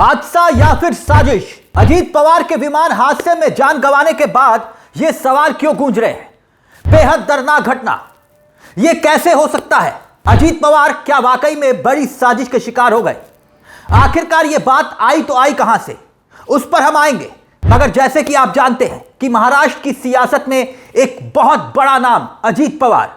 हादसा या फिर साजिश? अजीत पवार के विमान हादसे में जान गंवाने के बाद यह सवाल क्यों गूंज रहे हैं? बेहद दर्दनाक घटना, यह कैसे हो सकता है? अजीत पवार क्या वाकई में बड़ी साजिश के शिकार हो गए? आखिरकार यह बात आई तो आई कहां से, उस पर हम आएंगे। मगर जैसे कि आप जानते हैं कि महाराष्ट्र की सियासत में एक बहुत बड़ा नाम अजीत पवार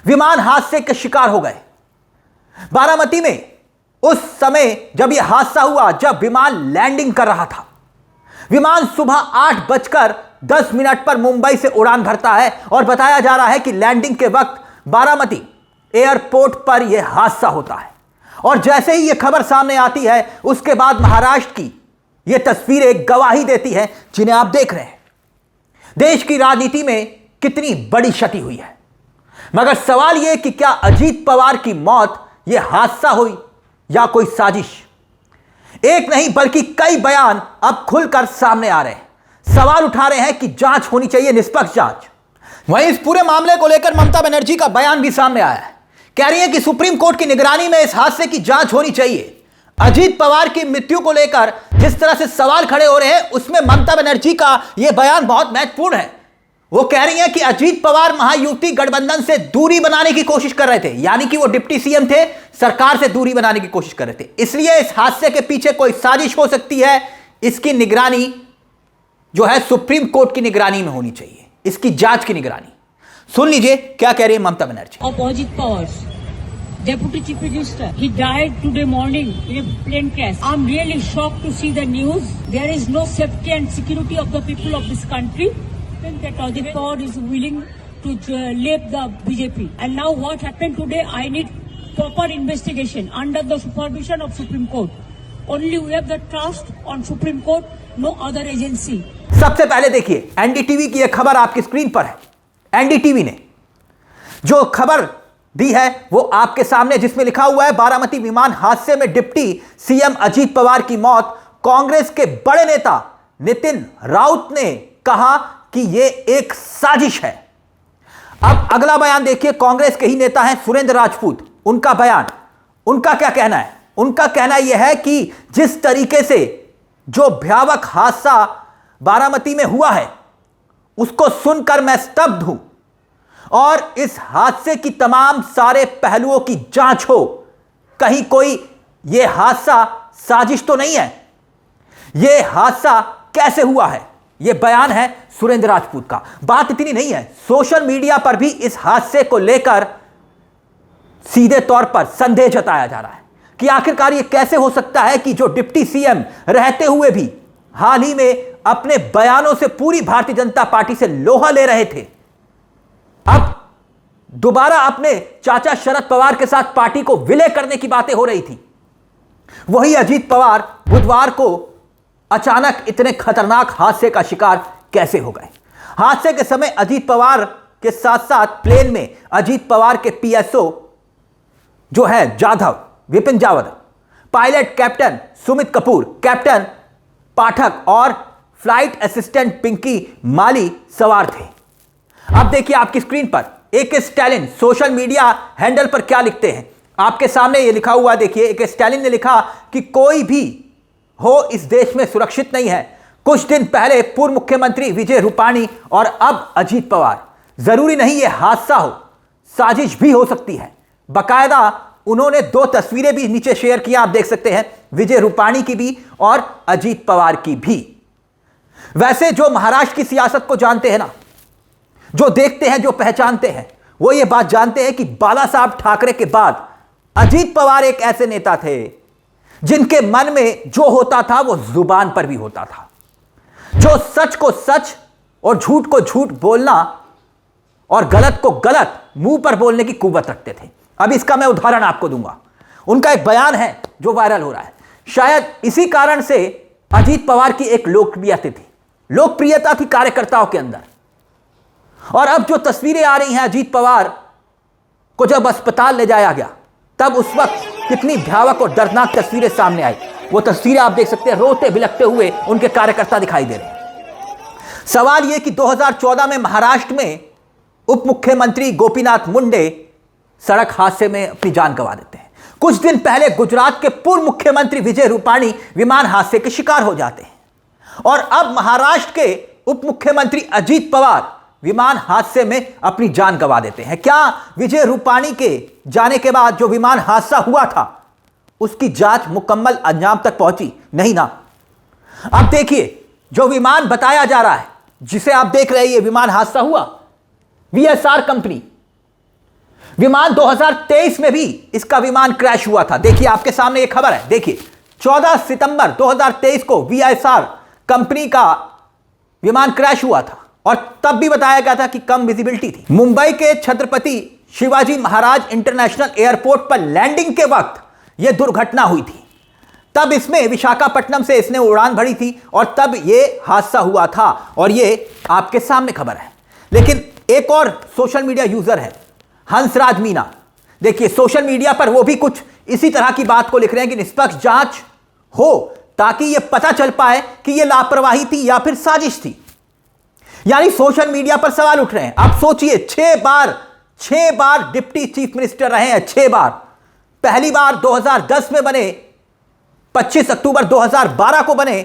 विमान हादसे के शिकार हो गए। बारामती में उस समय जब यह हादसा हुआ, जब विमान लैंडिंग कर रहा था, विमान सुबह 8:10 पर मुंबई से उड़ान भरता है और बताया जा रहा है कि लैंडिंग के वक्त बारामती एयरपोर्ट पर यह हादसा होता है। और जैसे ही यह खबर सामने आती है, उसके बाद महाराष्ट्र की यह तस्वीरें गवाही देती हैं जिन्हें आप देख रहे हैं। देश की राजनीति में कितनी बड़ी क्षति हुई है। मगर सवाल यह कि क्या अजीत पवार की मौत यह हादसा हुई या कोई साजिश? एक नहीं बल्कि कई बयान अब खुलकर सामने आ रहे हैं। सवाल उठा रहे हैं कि जांच होनी चाहिए, निष्पक्ष जांच। वहीं इस पूरे मामले को लेकर ममता बनर्जी का बयान भी सामने आया है। कह रही है कि सुप्रीम कोर्ट की निगरानी में इस हादसे की जांच होनी चाहिए। अजीत पवार की मृत्यु को लेकर जिस तरह से सवाल खड़े हो रहे हैं, उसमें ममता बनर्जी का यह बयान बहुत महत्वपूर्ण है। वो कह रही हैं कि अजीत पवार महायुति गठबंधन से दूरी बनाने की कोशिश कर रहे थे, यानी कि वो डिप्टी सीएम थे, सरकार से दूरी बनाने की कोशिश कर रहे थे। इसलिए इस हादसे के पीछे कोई साजिश हो सकती है। इसकी निगरानी जो है सुप्रीम कोर्ट की निगरानी में होनी चाहिए, इसकी जांच की निगरानी। सुन लीजिए क्या कह रही है Mamata Banerjee. Ajit Pawar, Deputy Chief Minister, he died today morning in a plane crash. I'm really shocked to see the news. There is no safety and security of the people of this country. That Ajit Pawar is willing to leave the BJP. And now what happened today, I need proper investigation under the supervision of Supreme Court. Only we have the trust on Supreme Court, no other agency. सबसे पहले देखिए, NDTV की यह खबर आपकी screen पर है। NDTV ने जो खबर दी है वो आपके सामने, जिसमें लिखा हुआ है बारामती विमान हादसे में डिप्टी सीएम अजीत पवार की मौत। कांग्रेस के बड़े नेता नितिन राउत ने कहा कि यह एक साजिश है। अब अगला बयान देखिए, कांग्रेस के ही नेता हैं सुरेंद्र राजपूत, उनका बयान। उनका क्या कहना है? उनका कहना यह है कि जिस तरीके से जो भयावह हादसा बारामती में हुआ है, उसको सुनकर मैं स्तब्ध हूं और इस हादसे की तमाम सारे पहलुओं की जांच हो। कहीं कोई यह हादसा साजिश तो नहीं है? यह हादसा कैसे हुआ है? यह बयान है सुरेंद्र राजपूत का। बात इतनी नहीं है, सोशल मीडिया पर भी इस हादसे को लेकर सीधे तौर पर संदेह जताया जा रहा है कि आखिरकार यह कैसे हो सकता है कि जो डिप्टी सीएम रहते हुए भी हाल ही में अपने बयानों से पूरी भारतीय जनता पार्टी से लोहा ले रहे थे, अब दोबारा अपने चाचा शरद पवार के साथ पार्टी को विलय करने की बातें हो रही थी। वही अजीत पवार बुधवार को अचानक इतने खतरनाक हादसे का शिकार कैसे हो गए? हादसे के समय अजीत पवार के साथ साथ प्लेन में अजीत पवार के पीएसओ जो है Jadhav, Vipin Jadhav, pilot captain Sumit Kapoor, captain Pathak और फ्लाइट असिस्टेंट पिंकी माली सवार थे। अब देखिए आपकी स्क्रीन पर AK Stalin social media handle पर क्या लिखते हैं। आपके सामने ये लिखा हुआ देखिए, AK स्टैलिन ने लिखा कि कोई भी हो इस देश में सुरक्षित नहीं है। कुछ दिन पहले पूर्व मुख्यमंत्री विजय रूपाणी और अब अजीत पवार। जरूरी नहीं ये हादसा हो, साजिश भी हो सकती है। बकायदा उन्होंने 2 तस्वीरें भी नीचे शेयर किया, आप देख सकते हैं, विजय रूपाणी की भी और अजीत पवार की भी। वैसे जो महाराष्ट्र की सियासत को जानते हैं ना, जो देखते हैं, जो पहचानते हैं, वो ये बात जानते हैं कि बाला साहब ठाकरे के बाद अजीत पवार एक ऐसे नेता थे जिनके मन में जो होता था वो जुबान पर भी होता था। जो सच को सच और झूठ को झूठ बोलना और गलत को गलत मुंह पर बोलने की कुव्वत रखते थे। अब इसका मैं उदाहरण आपको दूंगा। उनका एक बयान है जो वायरल हो रहा है। शायद इसी कारण से अजीत पवार की एक लोकप्रियता थी कार्यकर्ताओं के अंदर। और अब जो तस्वीरें आ रही हैं अजीत पवार को जब अस्पताल ले जाया गया, तब उस वक्त कितनी भयावह और दर्दनाक तस्वीरें सामने आई। वो तस्वीरें आप देख सकते हैं, रोते बिलखते हुए उनके कार्यकर्ता दिखाई दे रहे हैं। सवाल यह कि 2014 में महाराष्ट्र में उप मुख्यमंत्री गोपीनाथ मुंडे सड़क हादसे में अपनी जान गंवा देते हैं। कुछ दिन पहले गुजरात के पूर्व मुख्यमंत्री विजय रूपाणी विमान हादसे के शिकार हो जाते हैं और अब महाराष्ट्र के उप मुख्यमंत्री अजीत पवार विमान हादसे में अपनी जान गंवा देते हैं। क्या विजय रूपाणी के जाने के बाद जो विमान हादसा हुआ था उसकी जांच मुकम्मल अंजाम तक पहुंची? नहीं ना। अब देखिए, जो विमान बताया जा रहा है, जिसे आप देख रहे हैं, ये विमान हादसा हुआ, VSR कंपनी विमान 2023 में भी इसका विमान क्रैश हुआ था। देखिए आपके सामने ये खबर है। देखिए 14 सितंबर 2023 को VSR कंपनी का विमान क्रैश हुआ था और तब भी बताया गया था कि कम विजिबिलिटी थी। मुंबई के छत्रपति शिवाजी महाराज इंटरनेशनल एयरपोर्ट पर लैंडिंग के वक्त यह दुर्घटना हुई थी। तब इसमें विशाखापट्टनम से इसने उड़ान भरी थी और तब यह हादसा हुआ था और यह आपके सामने खबर है। लेकिन एक और सोशल मीडिया यूजर है हंसराज मीना। देखिए सोशल मीडिया पर वो भी कुछ इसी तरह की बात को लिख रहे हैं कि निष्पक्ष जांच हो ताकि यह पता चल पाए कि यह लापरवाही थी या फिर साजिश थी। यानी सोशल मीडिया पर सवाल उठ रहे हैं। आप सोचिए, 6 बार डिप्टी चीफ मिनिस्टर रहे हैं, 6 बार। पहली बार 2010 में बने, 25 अक्टूबर 2012 को बने,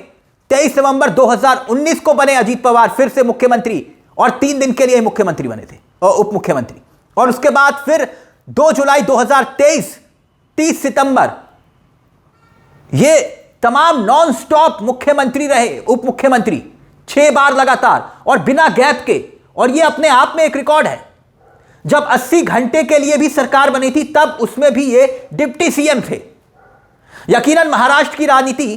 23 नवंबर 2019 को बने अजीत पवार फिर से मुख्यमंत्री और 3 दिन के लिए मुख्यमंत्री बने थे और उप मुख्यमंत्री। और उसके बाद फिर 2 जुलाई 2023, 30 सितंबर, ये तमाम नॉन स्टॉप मुख्यमंत्री रहे, उप मुख्यमंत्री 6 बार लगातार और बिना गैप के। और ये अपने आप में एक रिकॉर्ड है। जब 80 घंटे के लिए भी सरकार बनी थी तब उसमें भी ये डिप्टी सीएम थे। यकीनन महाराष्ट्र की राजनीति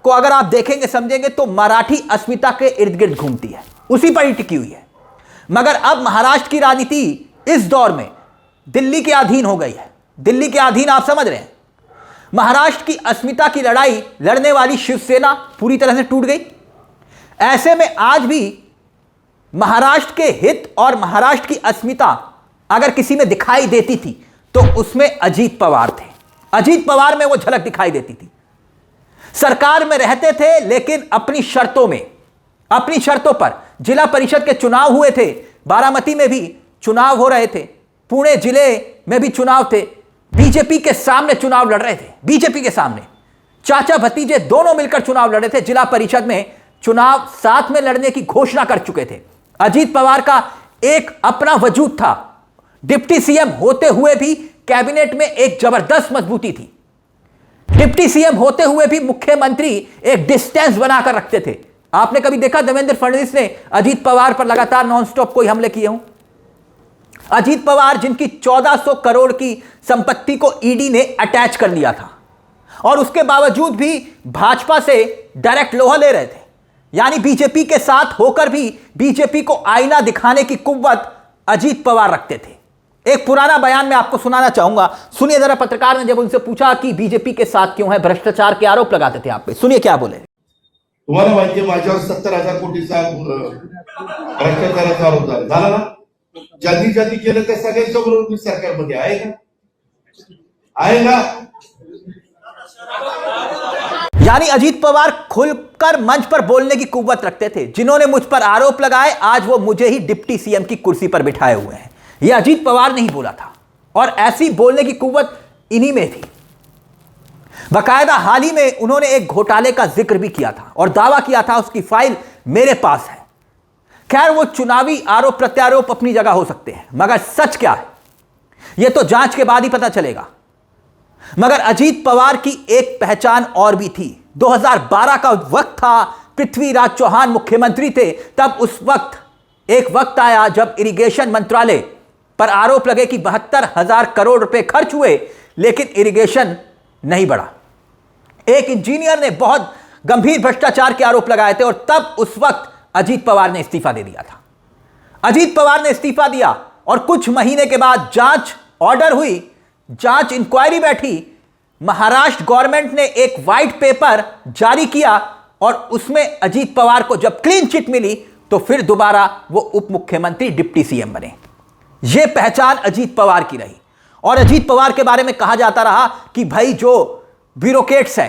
को अगर आप देखेंगे समझेंगे तो मराठी अस्मिता के इर्द गिर्द घूमती है, उसी पर ही टिकी हुई है। मगर अब महाराष्ट्र की राजनीति इस दौर में दिल्ली के अधीन हो गई है। दिल्ली के अधीन आप समझ रहे हैं। महाराष्ट्र की अस्मिता की लड़ाई लड़ने वाली शिवसेना पूरी तरह से टूट गई। ऐसे में आज भी महाराष्ट्र के हित और महाराष्ट्र की अस्मिता अगर किसी में दिखाई देती थी तो उसमें अजीत पवार थे। अजीत पवार में वो झलक दिखाई देती थी। सरकार में रहते थे लेकिन अपनी शर्तों पर। जिला परिषद के चुनाव हुए थे, बारामती में भी चुनाव हो रहे थे, पुणे जिले में भी चुनाव थे। बीजेपी के सामने चुनाव लड़ रहे थे, बीजेपी के सामने चाचा भतीजे दोनों मिलकर चुनाव लड़ रहे थे। जिला परिषद में चुनाव साथ में लड़ने की घोषणा कर चुके थे। अजीत पवार का एक अपना वजूद था। डिप्टी सीएम होते हुए भी कैबिनेट में एक जबरदस्त मजबूती थी। डिप्टी सीएम होते हुए भी मुख्यमंत्री एक डिस्टेंस बनाकर रखते थे। आपने कभी देखा देवेंद्र फडणवीस ने अजीत पवार पर लगातार नॉनस्टॉप कोई हमले किए हों? अजीत पवार जिनकी 1400 करोड़ की संपत्ति को ईडी ने अटैच कर लिया था और उसके बावजूद भी भाजपा से डायरेक्ट लोहा ले रहे थे। यानी बीजेपी के साथ होकर भी बीजेपी को आईना दिखाने की कुव्वत अजीत पवार रखते थे। एक पुराना बयान मैं आपको सुनाना चाहूंगा, सुनिए जरा। पत्रकार ने जब उनसे पूछा कि बीजेपी के साथ क्यों है, भ्रष्टाचार के आरोप लगाते थे आप पे, सुनिए क्या बोले। तुम्हाला माहिती आहे माझ्यावर 70,000 कोटीचा भ्रष्टाचाराचा आरोप झाला ना। ज्यांनी ज्यांनी केलं त्या सगळ्यांच्या बरोबर मी सरकारमध्ये आहे ना। यानी अजीत पवार खुलकर मंच पर बोलने की कुव्वत रखते थे। जिन्होंने मुझ पर आरोप लगाए आज वो मुझे ही डिप्टी सीएम की कुर्सी पर बिठाए हुए हैं। यह अजीत पवार ने ही बोला था और ऐसी बोलने की कुव्वत इन्हीं में थी। बाकायदा हाल ही में उन्होंने एक घोटाले का जिक्र भी किया था और दावा किया था उसकी फाइल मेरे पास है। खैर वो चुनावी आरोप प्रत्यारोप अपनी जगह हो सकते हैं, मगर सच क्या है यह तो जांच के बाद ही पता चलेगा। मगर अजीत पवार की एक पहचान और भी थी। 2012 का वक्त था, पृथ्वीराज चौहान मुख्यमंत्री थे। तब उस वक्त एक वक्त आया जब इरिगेशन मंत्रालय पर आरोप लगे कि 72,000 करोड़ रुपए खर्च हुए लेकिन इरिगेशन नहीं बढ़ा। एक इंजीनियर ने बहुत गंभीर भ्रष्टाचार के आरोप लगाए थे और तब उस वक्त अजीत पवार ने इस्तीफा दे दिया था। अजीत पवार ने इस्तीफा दिया और कुछ महीने के बाद जांच ऑर्डर हुई, जांच इंक्वायरी बैठी। महाराष्ट्र गवर्नमेंट ने एक व्हाइट पेपर जारी किया और उसमें अजीत पवार को जब क्लीन चिट मिली तो फिर दोबारा वो उप मुख्यमंत्री डिप्टी सीएम बने। यह पहचान अजीत पवार की रही। और अजीत पवार के बारे में कहा जाता रहा कि भाई जो ब्यूरोक्रेट्स है,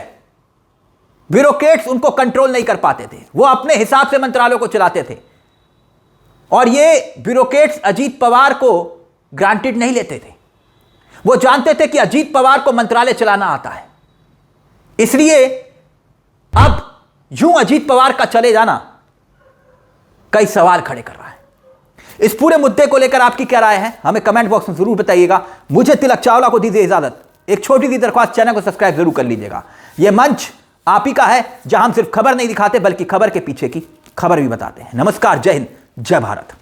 ब्यूरोक्रेट्स उनको कंट्रोल नहीं कर पाते थे, वो अपने हिसाब से मंत्रालयों को चलाते थे और ये ब्यूरोक्रेट्स अजीत पवार को ग्रांटेड नहीं लेते थे। वो जानते थे कि अजीत पवार को मंत्रालय चलाना आता है, इसलिए अब यूं अजीत पवार का चले जाना कई सवाल खड़े कर रहा है। इस पूरे मुद्दे को लेकर आपकी क्या राय है, हमें कमेंट बॉक्स में जरूर बताइएगा। मुझे तिलक चावला को दीजिए इजाजत। एक छोटी सी दरख्वास्त, चैनल को सब्सक्राइब जरूर कर लीजिएगा। यह मंच आप ही का है जहां हम सिर्फ खबर नहीं दिखाते बल्कि खबर के पीछे की खबर भी बताते हैं। नमस्कार, जय हिंद, जय भारत।